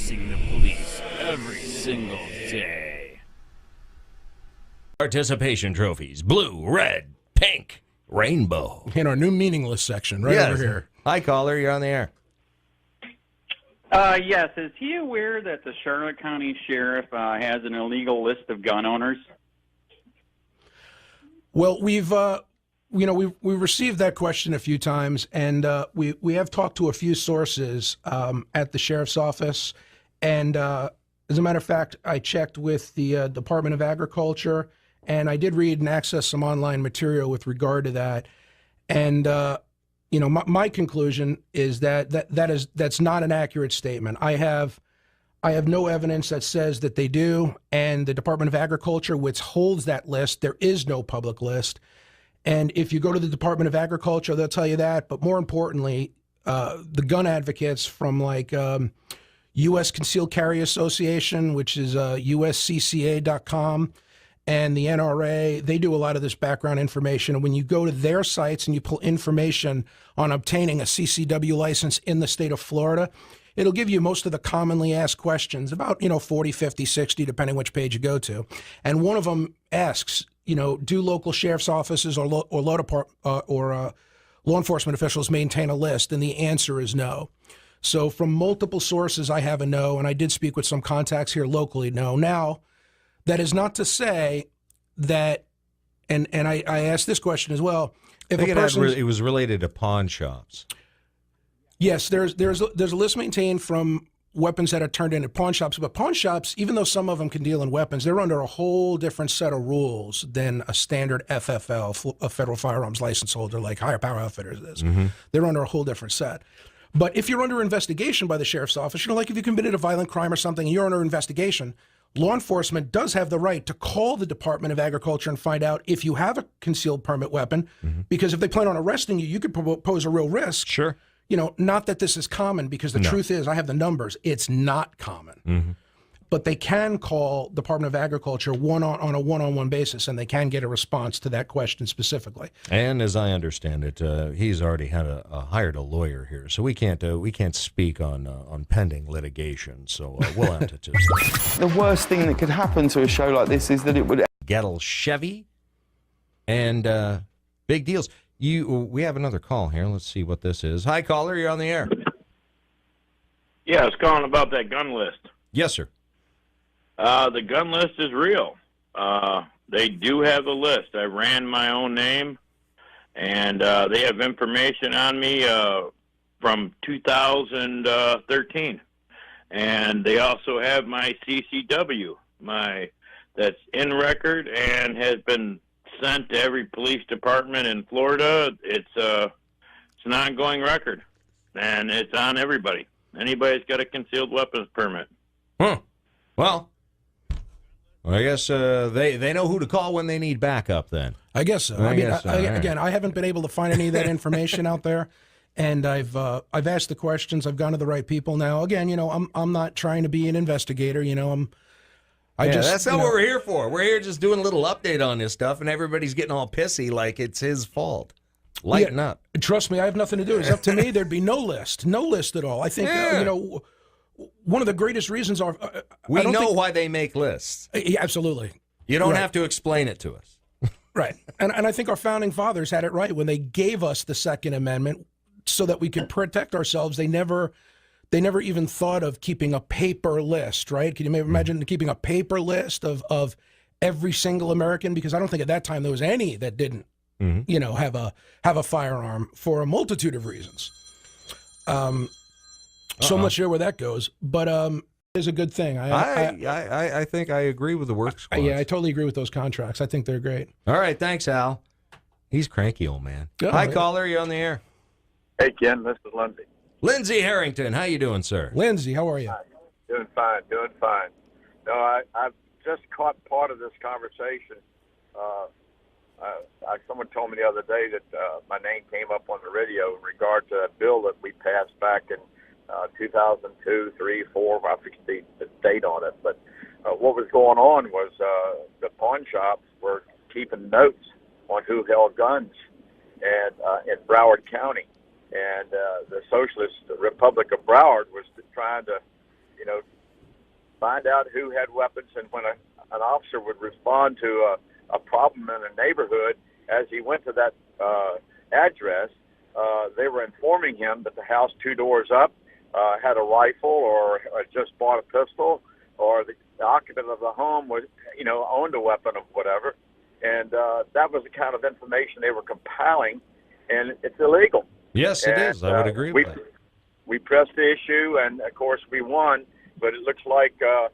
facing the police every single day. Participation trophies, blue, red, pink, rainbow. In our new meaningless section, right over here. Hi, caller, you're on the air. Yes. Is he aware that the Charlotte County Sheriff has an illegal list of gun owners? Well, we've received that question a few times, and we have talked to a few sources at the sheriff's office, and as a matter of fact, I checked with the Department of Agriculture, and I did read and access some online material with regard to that, and my conclusion is that's not an accurate statement. I have no evidence that says that they do, and the Department of Agriculture withholds that list. There is no public list. And if you go to the Department of Agriculture, they'll tell you that. But more importantly, the gun advocates from like U.S. Concealed Carry Association, which is uscca.com, and the NRA, they do a lot of this background information. And when you go to their sites and you pull information on obtaining a CCW license in the state of Florida, it'll give you most of the commonly asked questions, about 40, 50, 60, depending which page you go to. And one of them asks, do local sheriff's offices or law enforcement officials maintain a list? And the answer is no. So from multiple sources, I have a no, and I did speak with some contacts here locally, no. Now, that is not to say that, and I asked this question as well. If a person, it was related to pawn shops. Yes, there's a list maintained from weapons that are turned into pawn shops, but pawn shops, even though some of them can deal in weapons, they're under a whole different set of rules than a standard FFL, a federal firearms license holder, like Higher Power Outfitters is. Mm-hmm. They're under a whole different set. But if you're under investigation by the sheriff's office, like if you committed a violent crime or something and you're under investigation, law enforcement does have the right to call the Department of Agriculture and find out if you have a concealed permit weapon, because if they plan on arresting you, you could pose a real risk. Sure. Not that this is common, because the truth is, I have the numbers, it's not common. Mm-hmm. But they can call Department of Agriculture on a one-on-one basis, and they can get a response to that question specifically. And as I understand it, he's already had hired a lawyer here, so we can't speak on pending litigation. So we'll have to just. The worst thing that could happen to a show like this is that it would. Gettle Chevy, and big deals. We have another call here. Let's see what this is. Hi, caller. You're on the air. Yeah, I was calling about that gun list. Yes, sir. The gun list is real. They do have the list. I ran my own name, and they have information on me from 2013. And they also have my CCW, that's in record and has been sent to every police department in Florida. It's an ongoing record, and it's on everybody. Anybody's got a concealed weapons permit. Well, I guess they know who to call when they need backup. Then I guess so. Again, I haven't been able to find any of that information out there, and I've asked the questions. I've gone to the right people now. Again, I'm not trying to be an investigator. That's not what we're here for. We're here just doing a little update on this stuff, and everybody's getting all pissy like it's his fault. Lighten up. Trust me, I have nothing to do. It's up to me. There'd be no list at all. I think, one of the greatest reasons are... we know why they make lists. Yeah, absolutely. You don't have to explain it to us. Right. And I think our founding fathers had it right when they gave us the Second Amendment so that we could protect ourselves. They never even thought of keeping a paper list, right? Can you imagine keeping a paper list of every single American? Because I don't think at that time there was any that didn't, have a firearm for a multitude of reasons. So I'm not sure where that goes, but it's a good thing. I think I agree with the work squad. Yeah, I totally agree with those contracts. I think they're great. All right, thanks, Al. He's cranky, old man. Oh, Hi, caller. You're on the air. Hey, Ken. This is Lindsay. Lindsay Harrington, how you doing, sir? Lindsay, how are you? Hi. Doing fine. No, I've just caught part of this conversation. Someone told me the other day that my name came up on the radio in regard to a bill that we passed back in 2002, 3, 4. I forget the date on it. But what was going on was the pawn shops were keeping notes on who held guns and in Broward County. And the Socialist Republic of Broward was trying to, find out who had weapons, and when an officer would respond to a problem in a neighborhood, as he went to that address, they were informing him that the house 2 doors up had a rifle or just bought a pistol, or the occupant of the home was, owned a weapon of whatever. And that was the kind of information they were compiling, and it's illegal. Yes, it is. I would agree with that. We pressed the issue, and of course we won, but it looks like that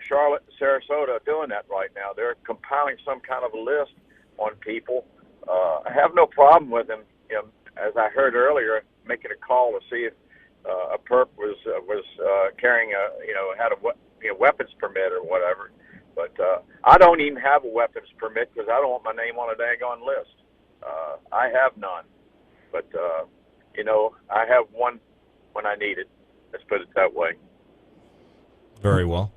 Charlotte and Sarasota are doing that right now. They're compiling some kind of a list on people. I have no problem with them, as I heard earlier, making a call to see if a perp was carrying had a weapons permit or whatever. But I don't even have a weapons permit because I don't want my name on a daggone list. I have none. But, I have one when I need it. Let's put it that way. Very well.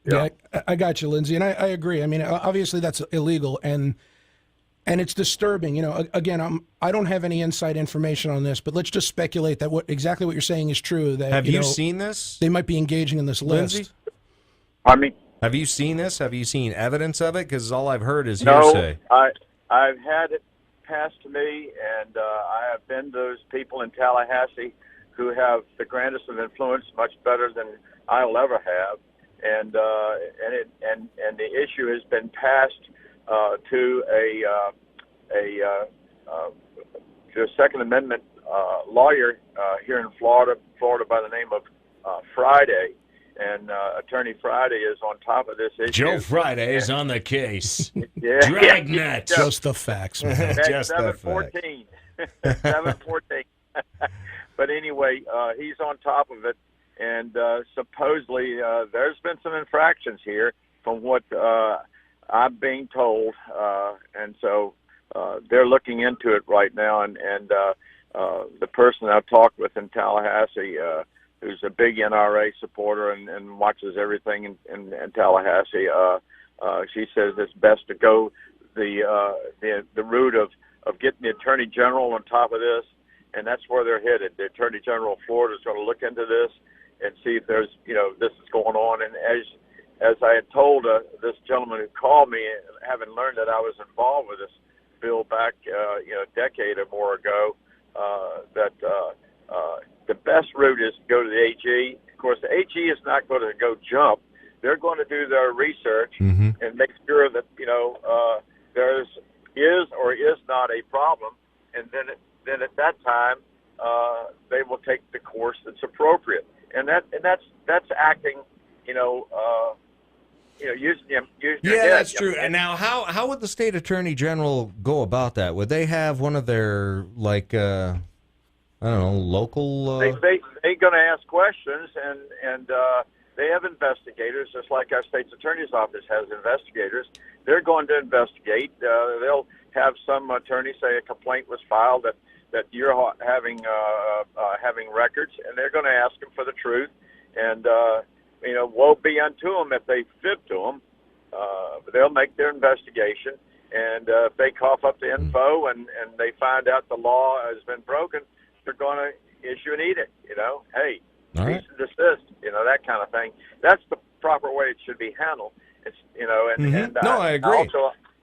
Yeah, I got you, Lindsay, and I agree. I mean, obviously that's illegal, and it's disturbing. Again, I don't have any inside information on this, but let's just speculate that exactly what you're saying is true. That have you seen this? They might be engaging in this Lindsay? list. Pardon me? Have you seen this? Have you seen evidence of it? Because all I've heard is No, hearsay. I've had it passed to me, and I have been those people in Tallahassee who have the grandest of influence, much better than I'll ever have, and the issue has been passed to a Second Amendment lawyer here in Florida by the name of Friday. And Attorney Friday is on top of this issue. Joe Friday is on the case. Yeah. Dragnet. Just the facts, man. Just the facts. 714. 714. But anyway, he's on top of it, and supposedly there's been some infractions here from what I'm being told, and so they're looking into it right now. And the person I've talked with in Tallahassee, who's a big NRA supporter and watches everything in Tallahassee, she says it's best to go the route of getting the Attorney General on top of this, and that's where they're headed. The Attorney General of Florida is going to look into this and see if there's, this is going on. And as I had told this gentleman who called me, having learned that I was involved with this bill back, a decade or more ago, that the best route is to go to the AG. Of course, the AG is not going to go jump. They're going to do their research and make sure that, there is or is not a problem. And then at that time, they will take the course that's appropriate. And that's acting, using your Yeah, head. that's true. And now, how would the state attorney general go about that? Would they have one of their local? They're going to ask questions, and they have investigators, just like our state's attorney's office has investigators. They're going to investigate. They'll have some attorney say a complaint was filed that you're having records, and they're going to ask them for the truth. And woe be unto them if they fib to them. But they'll make their investigation, and if they cough up the info and they find out the law has been broken, they're going to issue an edict. Hey, cease and desist. That kind of thing. That's the proper way it should be handled. It's and No, I agree.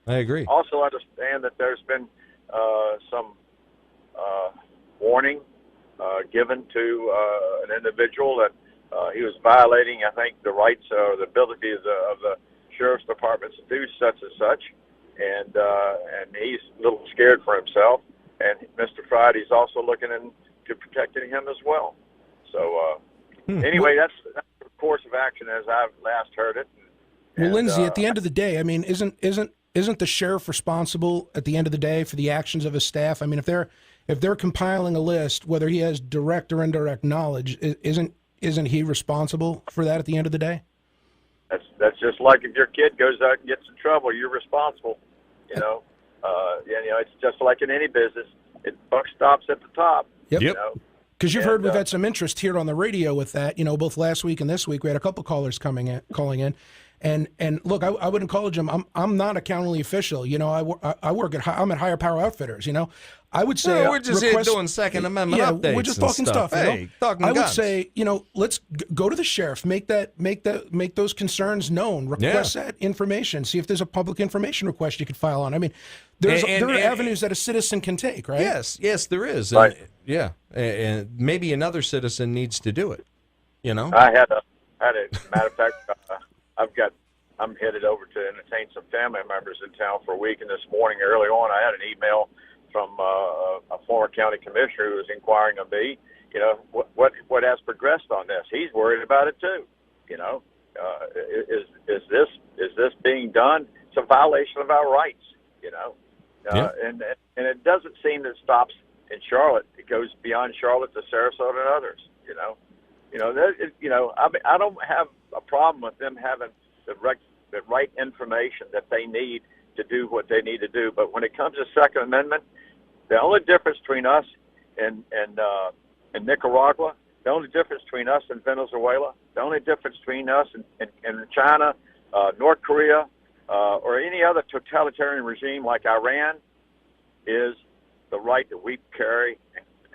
I agree. Also understand that there's been some warning given to an individual that he was violating, I think, the rights or the abilities of the sheriff's department to do such and such, and he's a little scared for himself. And Mr. Friday's also looking into protecting him as well. So anyway, that's the course of action as I've last heard it. Well, Lindsay, at the end of the day, I mean, isn't the sheriff responsible at the end of the day for the actions of his staff? I mean, if they're compiling a list, whether he has direct or indirect knowledge, isn't he responsible for that at the end of the day? That's just like if your kid goes out and gets in trouble, you're responsible. It's just like in any business. Buck stops at the top. Yep. Because you've heard we've had some interest here on the radio with that. Both last week and this week, we had a couple callers calling in, And look, I would encourage them. I'm not a county official. You know, I work at I'm at Higher Power Outfitters. You know, I would say we're just here doing Second Amendment updates. We're just and talking stuff. stuff. Hey, You know? talking I would guns. say, you know, let's go to the sheriff, make those concerns known, request that information, see if there's a public information request you could file on. I mean, there are avenues that a citizen can take, right? Yes, there is. Right. And maybe another citizen needs to do it. You know, I had a matter of fact, I'm headed over to entertain some family members in town for a week, and this morning early on, I had an email from a former county commissioner who was inquiring of me, you know, what has progressed on this. He's worried about it too. You know, is this being done? It's a violation of our rights. You know, and it doesn't seem that it stops in Charlotte. It goes beyond Charlotte to Sarasota and others. I don't have a problem with them having the right information that they need to do what they need to do. But when it comes to Second Amendment, the only difference between us and Nicaragua, the only difference between us and Venezuela, the only difference between us and China, North Korea, or any other totalitarian regime like Iran is the right that we carry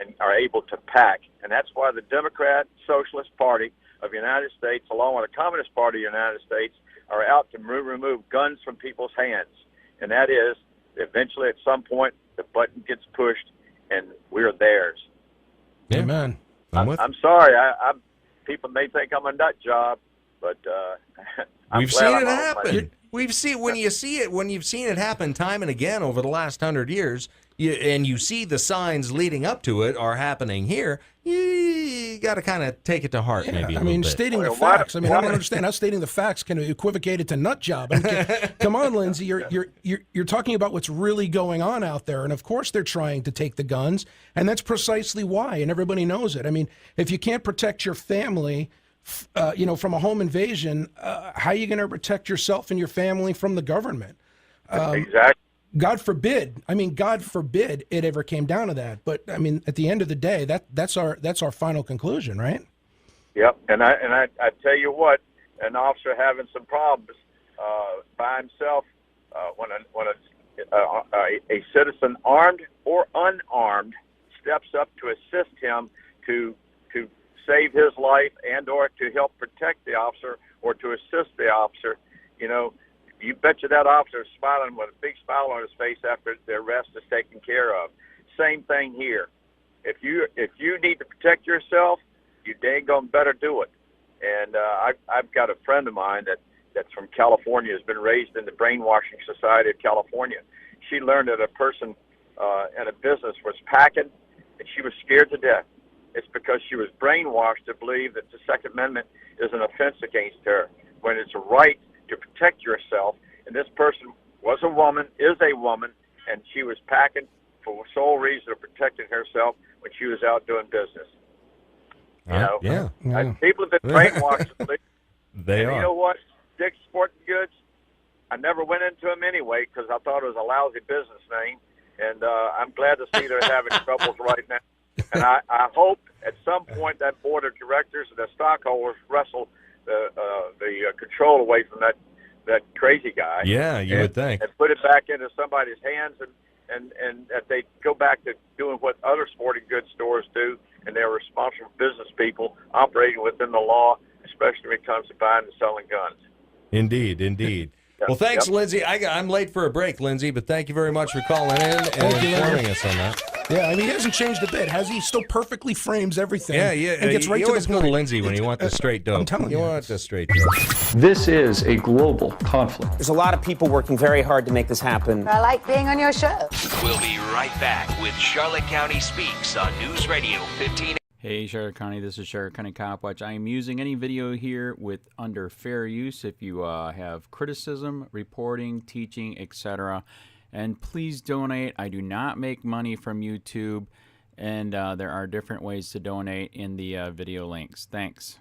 and are able to pack. And that's why the Democrat Socialist Party of the United States, along with the Communist Party of the United States, are out to remove guns from people's hands. And that is, eventually at some point, the button gets pushed and we're theirs. Amen. I'm sorry. People may think I'm a nut job, but we've seen it happen. We've seen when you've seen it happen time and again over the last 100 years, and you see the signs leading up to it are happening here. You got to kind of take it to heart, maybe. I mean, stating the facts. I mean, I don't understand how stating the facts can equivocate it to nut job. I mean, come on, Lindsay. You're talking about what's really going on out there, and of course they're trying to take the guns, and that's precisely why, and everybody knows it. I mean, if you can't protect your family, from a home invasion, how are you going to protect yourself and your family from the government? Exactly. God forbid. I mean, God forbid it ever came down to that. But I mean, at the end of the day, that's our final conclusion, right? Yep. And I tell you what, an officer having some problems by himself when a citizen, armed or unarmed, steps up to assist him to save his life and or to help protect the officer or to assist the officer, you know, you bet you that officer is smiling with a big smile on his face after the arrest is taken care of. Same thing here. If you need to protect yourself, you dang gone better do it. And I've got a friend of mine that's from California, has been raised in the Brainwashing Society of California. She learned that a person in a business was packing, and she was scared to death. It's because she was brainwashed to believe that the Second Amendment is an offense against her, when it's a right to protect yourself. And this person was a woman, is a woman, and she was packing for the sole reason of protecting herself when she was out doing business. People have been brainwashed. They are. You know what? Dick's Sporting Goods, I never went into them anyway because I thought it was a lousy business name. And I'm glad to see they're having troubles right now. And I hope at some point that board of directors and the stockholders wrestle the control away from that crazy guy. Yeah, you would think. And put it back into somebody's hands, and that they go back to doing what other sporting goods stores do, and they're responsible business people operating within the law, especially when it comes to buying and selling guns. Indeed. Well, thanks, Lindsay. I'm late for a break, Lindsay, but thank you very much for calling in and informing us on that. Yeah, I mean, he hasn't changed a bit, has he? He still perfectly frames everything. Yeah. And gets right you to always the go point. to Lindsay when you want the straight dope. I'm telling you. You want the straight dope. This is a global conflict. There's a lot of people working very hard to make this happen. I like being on your show. We'll be right back with Charlotte County Speaks on News Radio 15. Hey, Charlotte County, this is Charlotte County COPWATCH. I am using any video here under fair use if you have criticism, reporting, teaching, etc. And please donate. I do not make money from YouTube, and there are different ways to donate in the video links. Thanks.